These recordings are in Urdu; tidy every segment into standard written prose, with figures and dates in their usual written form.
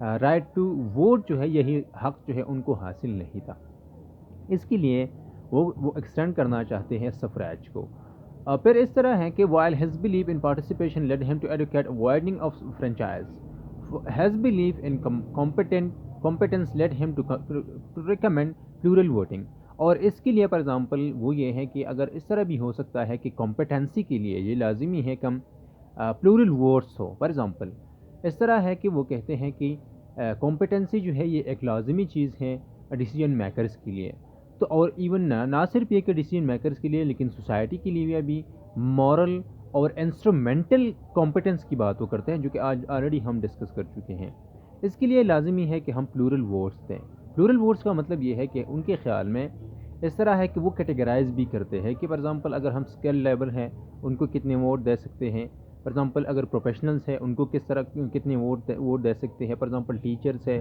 رائٹ ٹو ووٹ جو ہے یہی حق جو ہے ان کو حاصل نہیں تھا. اس کے لیے وہ ایکسٹینڈ کرنا چاہتے ہیں سفریج کو. پھر اس طرح ہے کہ while his belief in participation led him to advocate avoiding of franchise, his belief in competence led him to recommend plural voting. اور اس کے لیے فار ایگزامپل وہ یہ ہے کہ اگر اس طرح بھی ہو سکتا ہے کہ کمپیٹنسی کے لیے یہ لازمی ہے کہ پلورل ووٹس ہو. فار ایگزامپل اس طرح ہے کہ وہ کہتے ہیں کہ کمپیٹنسی جو ہے یہ ایک لازمی چیز ہے ڈیسیجن میکرز کے لیے. تو اور ایون نہ صرف یہ کہ ڈیسیجن میکرز کے لیے لیکن سوسائٹی کے لیے بھی ابھی مورل اور انسٹرومنٹل کمپیٹنس کی بات وہ کرتے ہیں جو کہ آج آلریڈی ہم ڈسکس کر چکے ہیں. اس کے لیے لازمی ہے کہ ہم پلورل ووٹس دیں. پلورل ووٹس کا مطلب یہ ہے کہ ان کے خیال میں اس طرح ہے کہ وہ کیٹیگرائز بھی کرتے ہیں کہ فار ایگزامپل اگر ہم اسکل لیبر ہیں ان کو کتنے ووٹ دے سکتے ہیں. فار ایگزامپل اگر پروفیشنلز ہیں ان کو کس طرح کتنے ووٹ دے سکتے ہیں. فار ایگزامپل ٹیچرس ہیں،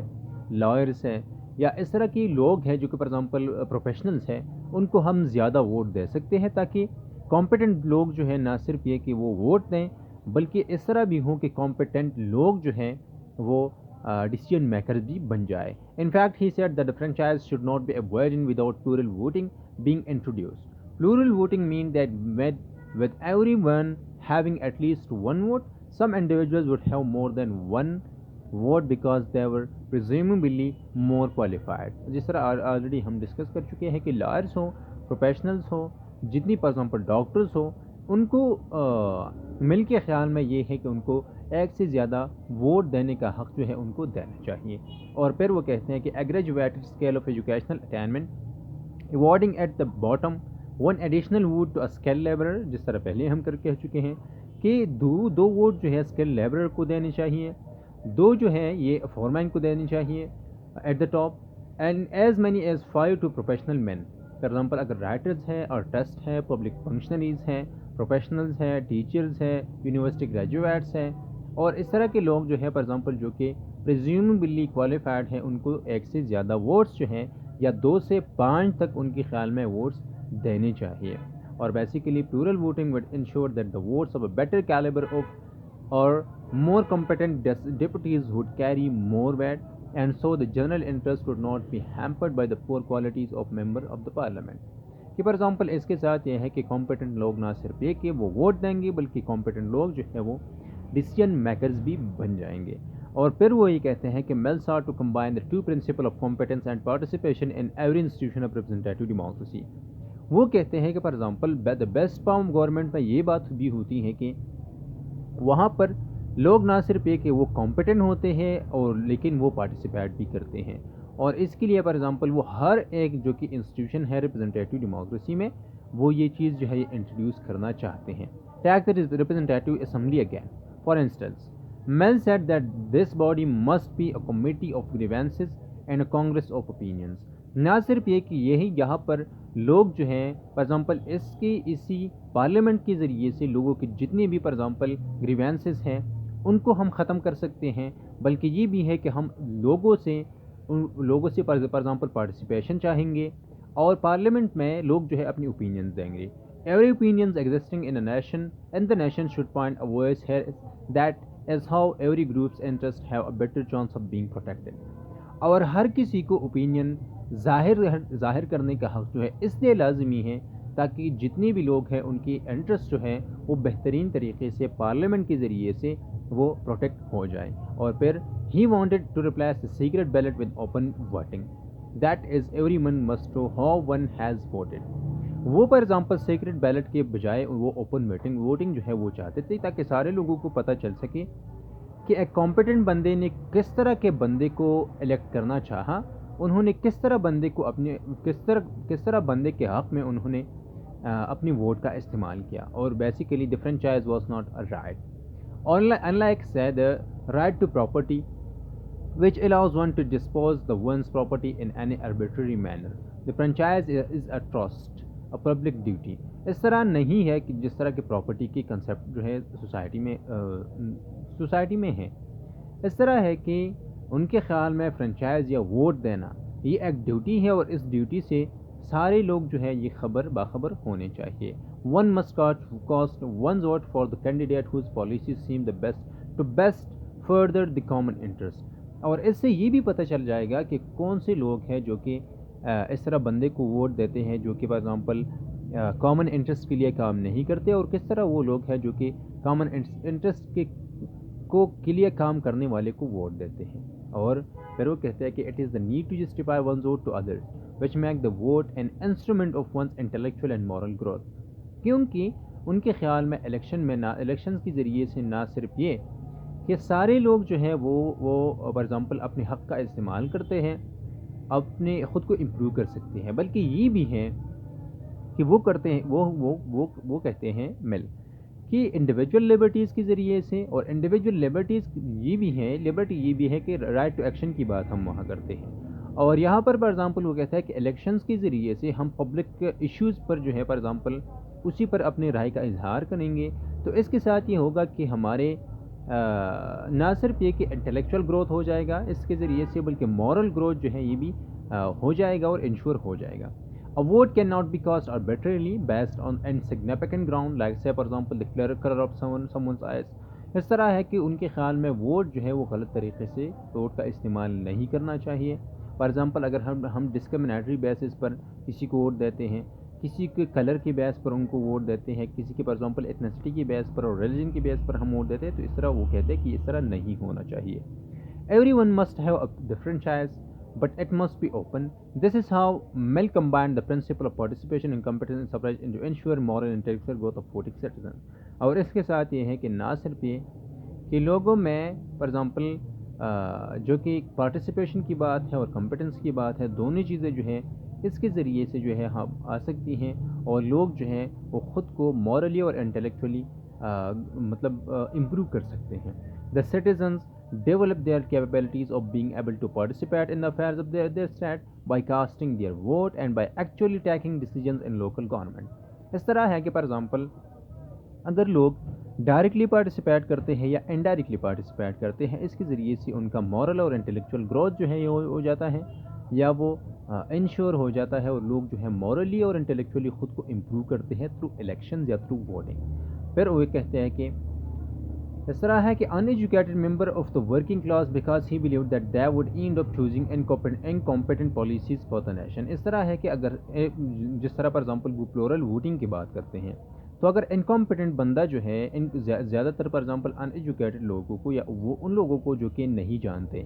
لائرس ہیں، یا اس طرح کی لوگ ہیں جو کہ فار ایگزامپل پروفیشنلز ہیں ان کو ہم زیادہ ووٹ دے سکتے ہیں تاکہ کمپیٹنٹ لوگ جو ہیں نہ صرف یہ کہ وہ ووٹ دیں بلکہ اس طرح بھی ہوں کہ کمپیٹنٹ لوگ جو ہیں وہ ڈیسیجن میکر بھی بن جائے. In fact he said that the franchise should not be avoided without plural voting being introduced. Plural voting means that with everyone having at least one vote, some individuals would have more than one vote because they were presumably more qualified. جس طرح آلریڈی ہم ڈسکس کر چکے ہیں کہ لائرس ہوں، پروفیشنلز ہوں، جتنی فار ایگزامپل ڈاکٹرز ہوں، ان کو مل کے خیال میں یہ ہے کہ ان کو ایک سے زیادہ ووٹ دینے کا حق جو ہے ان کو دینا چاہیے. اور پھر وہ کہتے ہیں کہ aggregated scale of educational attainment awarding at the bottom one additional vote to skill labourer. جس طرح پہلے ہم کہہ چکے ہیں کہ دو ووٹ جو ہے اسکل لیبرر کو دینے چاہیے، دو جو ہے یہ فورمین کو دینی چاہیے at the top, and as many as 5 to professional men. For example اگر رائٹرز ہیں، آرٹسٹ ہیں، پبلک فنکشنریز ہیں، پروفیشنلز ہیں، ٹیچرز ہیں، یونیورسٹی گریجویٹس ہیں، اور اس طرح کے لوگ جو ہے فار ایگزامپل جو کہ پریزیومبلی کوالیفائڈ ہیں ان کو ایک سے زیادہ ووٹس جو ہیں یا 2 سے 5 تک ان کے خیال میں ووٹس دینے چاہیے. اور basically plural voting would ensure that the votes of a better calibre of اور more competent deputies would carry more weight, and so the general interest would not be hampered by the poor qualities of member of the parliament. کہ فار ایگزامپل اس کے ساتھ یہ ہے کہ کمپیٹنٹ لوگ نہ صرف یہ کہ وہ ووٹ دیں گے بلکہ کمپیٹنٹ لوگ جو ہے وہ ڈیسیجن میکرز بھی بن جائیں گے. اور پھر وہ یہ کہتے ہیں کہ Mills sought to combine the two principles of competence and participation in every institution of representative democracy. وہ کہتے ہیں کہ for example the best form government میں یہ بات بھی ہوتی ہے کہ وہاں پر لوگ نہ صرف یہ کہ وہ کمپیٹنٹ ہوتے ہیں اور لیکن وہ پارٹیسپیٹ بھی کرتے ہیں. اور اس کے لیے فار ایگزامپل وہ ہر ایک جو کہ انسٹیٹیوشن ہے ریپرزنٹیٹیو ڈیموکریسی میں وہ یہ چیز جو ہے یہ انٹروڈیوس کرنا چاہتے ہیں. Take that is representative assembly again. For instance Mill said that this body must be a committee of grievances and a congress of opinions. نہ صرف یہ کہ یہی یہاں پر لوگ جو ہیں فار ایگزامپل اسی پارلیمنٹ کے ذریعے سے لوگوں کے جتنے بھی فار ایگزامپل گریوینسز ہیں ان کو ہم ختم کر سکتے ہیں، بلکہ یہ بھی ہے کہ ہم لوگوں سے فار ایگزامپل پارٹیسپیشن چاہیں گے اور پارلیمنٹ میں لوگ جو ہے اپنی اوپینینز دیں گے. Every opinions existing in a nation and the nation should find a voice here. That is how every group's interests have a better chance of being protected. اور ہر کسی کو اوپینین ظاہر کرنے کا حق جو ہے اس لیے لازمی ہے تاکہ جتنے بھی لوگ ہیں ان کی انٹرسٹ جو ہے وہ بہترین طریقے سے پارلیمنٹ کے ذریعے سے وہ پروٹیکٹ ہو جائیں. اور پھر he wanted to replace the secret ballot with open voting. That is everyone must know how one has voted. وہ فار ایگزامپل سیکرٹ بیلٹ کے بجائے وہ اوپن ووٹنگ جو ہے وہ چاہتے تھے تاکہ سارے لوگوں کو پتہ چل سکے کہ ایک کمپیٹنٹ بندے نے کس طرح کے بندے کو الیکٹ کرنا چاہا، انہوں نے کس طرح بندے کو کس طرح بندے کے حق میں انہوں نے اپنی ووٹ کا استعمال کیا. اور basically the franchise was not a right. unlike say the right to property which allows one to dispose the one's property in any arbitrary manner, the franchise is a trust, a public duty. اس طرح نہیں ہے کہ جس طرح کے پراپرٹی کی کنسیپٹ جو ہے سوسائٹی میں ہے. اس طرح ہے کہ ان کے خیال میں فرینچائز یا ووٹ دینا یہ ایک ڈیوٹی ہے اور اس ڈیوٹی سے سارے لوگ جو ہے یہ باخبر ہونے چاہیے. One must cast one's vote for the candidate whose policies seem the best to best further the common interest. اور اس سے یہ بھی پتہ چل جائے گا کہ کون سے لوگ ہیں جو کہ اس طرح بندے کو ووٹ دیتے ہیں جو کہ فار ایگزامپل کامن انٹرسٹ کے لیے کام نہیں کرتے، اور کس طرح وہ لوگ ہیں جو کہ کامن انٹرسٹ کے لیے کام کرنے والے کو ووٹ دیتے ہیں۔ اور پھر وہ کہتے ہیں کہ it is the need to justify one's vote to address which make the vote an instrument of one's intellectual and moral growth, کیونکہ ان کے خیال میں الیکشنز کے ذریعے سے نہ صرف یہ کہ سارے لوگ جو ہیں وہ فار ایگزامپل اپنے حق کا استعمال کرتے ہیں، اپنے خود کو امپروو کر سکتے ہیں، بلکہ یہ بھی ہیں کہ وہ کرتے ہیں وہ کہتے ہیں مل کہ انڈیویجول لبرٹیز کے ذریعے سے، اور انڈیویجول لبرٹی یہ بھی ہے کہ رائٹ ٹو ایکشن کی بات ہم وہاں کرتے ہیں۔ اور یہاں پر فار ایگزامپل وہ کہتا ہے کہ الیکشنز کے ذریعے سے ہم پبلک ایشوز پر جو ہے فار ایگزامپل اسی پر اپنے رائے کا اظہار کریں گے، تو اس کے ساتھ یہ ہوگا کہ ہمارے نہ صرف یہ کہ انٹلیکچوئل گروتھ ہو جائے گا اس کے ذریعے سے، بلکہ مورل گروتھ جو ہے یہ بھی ہو جائے گا اور انشور ہو جائے گا۔ A vote cannot be cast arbitrarily based on insignificant ground like say for example the color of someone's eyes۔ اس طرح ہے کہ ان کے خیال میں ووٹ جو ہے وہ غلط طریقے سے ووٹ کا استعمال نہیں کرنا چاہیے۔ فار ایگزامپل اگر ہم ڈسکرمنیٹری بیسس پر کسی کو ووٹ دیتے ہیں، کسی کے کلر کی بیس پر ان کو ووٹ دیتے ہیں، کسی کے فار ایگزامپل ایتھنسٹی کی بیس پر اور ریلیجن کی بیس پر ہم ووٹ دیتے ہیں، تو اس طرح وہ کہتے ہیں کہ اس طرح نہیں ہونا چاہیے۔ Everyone must have a different choice, but it must be open. This is how Mill combined the principle of participation and competence and suffrage to ensure moral and intellectual growth of voting citizens۔ اور اس کے ساتھ یہ ہے کہ نہ صرف یہ کہ لوگوں میں فار ایگزامپل جو کہ پارٹیسپیشن کی بات ہے اور کمپیٹنس کی بات ہے، دونوں چیزیں جو ہیں اس کے ذریعے سے جو ہے ہم آ سکتی ہیں، اور لوگ جو ہیں وہ خود کو مورلی اور انٹلیکچولی مطلب امپروو کر سکتے ہیں۔ The citizens develop their capabilities of being able to participate in the affairs of their state by casting their vote and by actually taking decisions in local government۔ اس طرح ہے کہ فار ایگزامپل اگر لوگ ڈائریکٹلی پارٹیسپیٹ کرتے ہیں یا انڈائریکٹلی پارٹیسپیٹ کرتے ہیں، اس کے ذریعے سے ان کا مورل اور انٹلیکچوئل گروتھ جو ہے یہ ہو جاتا ہے، یا وہ انشور ہو جاتا ہے، اور لوگ جو ہے مورلی اور انٹلیکچولی خود کو امپروو کرتے ہیں تھرو الیکشنز یا تھرو ووٹنگ۔ پھر وہ کہتے ہیں کہ اس طرح ہے کہ uneducated member of the working class because he believed that they would end up choosing incompetent policies for the nation۔ اس طرح ہے کہ اگر جس طرح پر ایگزامپل وہ پلورل ووٹنگ کی بات کرتے ہیں، تو اگر انکمپیٹنٹ بندہ جو ہے زیادہ تر پر ایگزامپل ان ایجوکیٹڈ لوگوں کو یا وہ ان لوگوں کو جو کہ نہیں جانتے،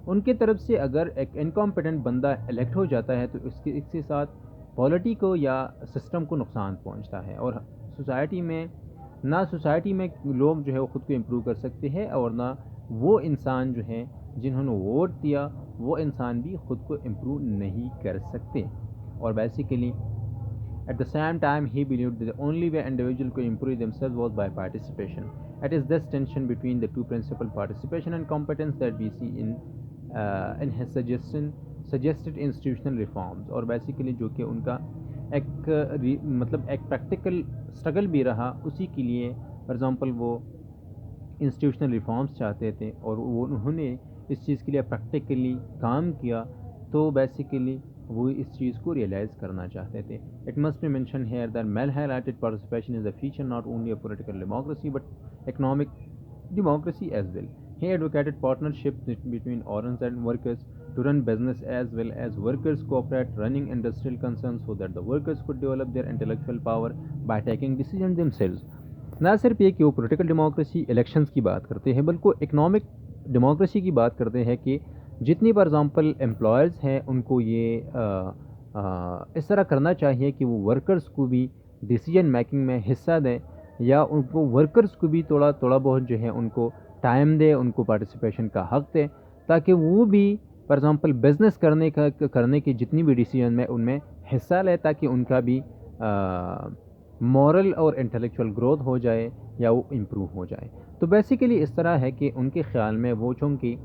ان کی طرف سے اگر ایک انکمپیٹنٹ بندہ الیکٹ ہو جاتا ہے، تو اس کے ساتھ پالیٹی کو یا سسٹم کو نقصان پہنچتا ہے، اور سوسائٹی میں لوگ جو ہے وہ خود کو امپروو کر سکتے ہیں، اور نہ وہ انسان جو ہیں جنہوں نے ووٹ دیا وہ انسان بھی خود کو امپروو نہیں کر سکتے۔ اور basically at the same time ہی believed that the only way individual could improve themselves was by participation۔ It is this tension between the two principles, participation and competence, that we see in his suggested institutional reforms۔ اور بیسیکلی جو کہ ان کا ایک پریکٹیکل اسٹرگل بھی رہا، اسی کے لیے فار ایگزامپل وہ انسٹیٹیوشنل ریفارمز چاہتے تھے، اور انہوں نے اس چیز کے لیے پریکٹیکلی کام کیا، تو بیسیکلی وہ اس چیز کو ریئلائز کرنا چاہتے تھے۔ It must be mentioned here that Mill highlighted participation is a feature not only of political democracy but economic democracy as well۔ He advocated partnerships between owners and workers to run business, as well as workers cooperate running industrial concerns so that the workers could develop their intellectual power by taking decisions themselves۔ نہ صرف یہ کہ وہ پولیٹیکل ڈیموکریسی الیکشنز کی بات کرتے ہیں، بلکہ اکنامک ڈیموکریسی کی بات کرتے ہیں کہ جتنی فار ایگزامپل امپلائرز ہیں ان کو یہ اس طرح کرنا چاہیے کہ وہ ورکرز کو بھی ڈیسیجن میکنگ میں حصہ دیں، یا ان کو ورکرز کو بھی تھوڑا بہت جو ہے ان کو ٹائم دے، ان کو پارٹیسپیشن کا حق دے، تاکہ وہ بھی فار ایگزامپل بزنس کرنے کی جتنی بھی ڈیسیجن میں ان میں حصہ لے، تاکہ ان کا بھی مورل اور انٹلیکچوئل گروتھ ہو جائے یا وہ امپروو ہو جائے۔ تو بیسیکلی اس طرح ہے کہ ان کے خیال میں وہ چونکہ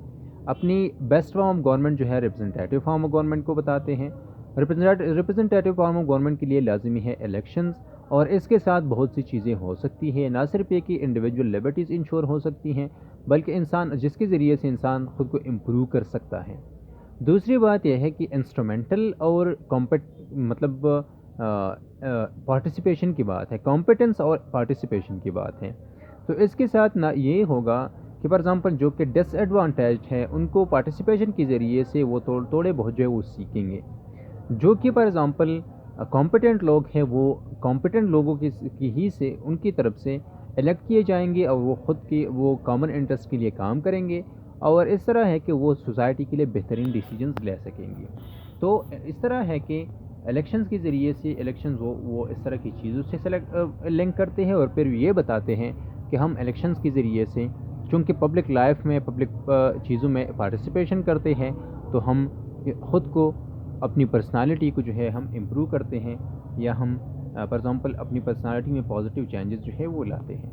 اپنی بیسٹ فارم آف گورنمنٹ جو ہے ریپرزنٹیٹیو فارم آف گورنمنٹ کو بتاتے ہیں۔ ریپرزنٹیٹیو فارم آف گورنمنٹ کے لیے لازمی ہے الیکشنز، اور اس کے ساتھ بہت سی چیزیں ہو سکتی ہیں، نہ صرف یہ کہ انڈیویجول لبرٹیز انشور ہو سکتی ہیں، بلکہ انسان جس کے ذریعے سے انسان خود کو امپروو کر سکتا ہے۔ دوسری بات یہ ہے کہ انسٹرومنٹل اور پارٹیسپیشن کی بات ہے، کمپیٹنس اور پارٹیسپیشن کی بات ہے۔ تو اس کے ساتھ نہ یہ ہوگا کہ فار ایگزامپل جو کہ ڈس ایڈوانٹیجڈ ہیں ان کو پارٹیسپیشن کے ذریعے سے وہ تھوڑے بہت جو ہے وہ سیکھیں گے. جو کہ فار ایگزامپل کمپیٹنٹ لوگ ہیں وہ کمپیٹنٹ لوگوں کی ہی سے ان کی طرف سے الیکٹ کیے جائیں گے اور وہ خود کی وہ کامن انٹرسٹ کے لیے کام کریں گے اور اس طرح ہے کہ وہ سوسائٹی کے لیے بہترین ڈیسیجنز لے سکیں گے. تو اس طرح ہے کہ الیکشنز کے ذریعے سے الیکشنز وہ اس طرح کی چیزوں سے لنک کرتے ہیں اور پھر یہ بتاتے ہیں کہ ہم الیکشنز کے ذریعے سے چونکہ پبلک لائف میں پبلک چیزوں میں پارٹیسپیشن کرتے ہیں تو ہم خود کو اپنی پرسنالٹی کو جو ہے ہم امپروو کرتے ہیں یا ہم فار ایگزامپل اپنی پرسنالٹی میں پازیٹیو چینجز جو ہے وہ لاتے ہیں.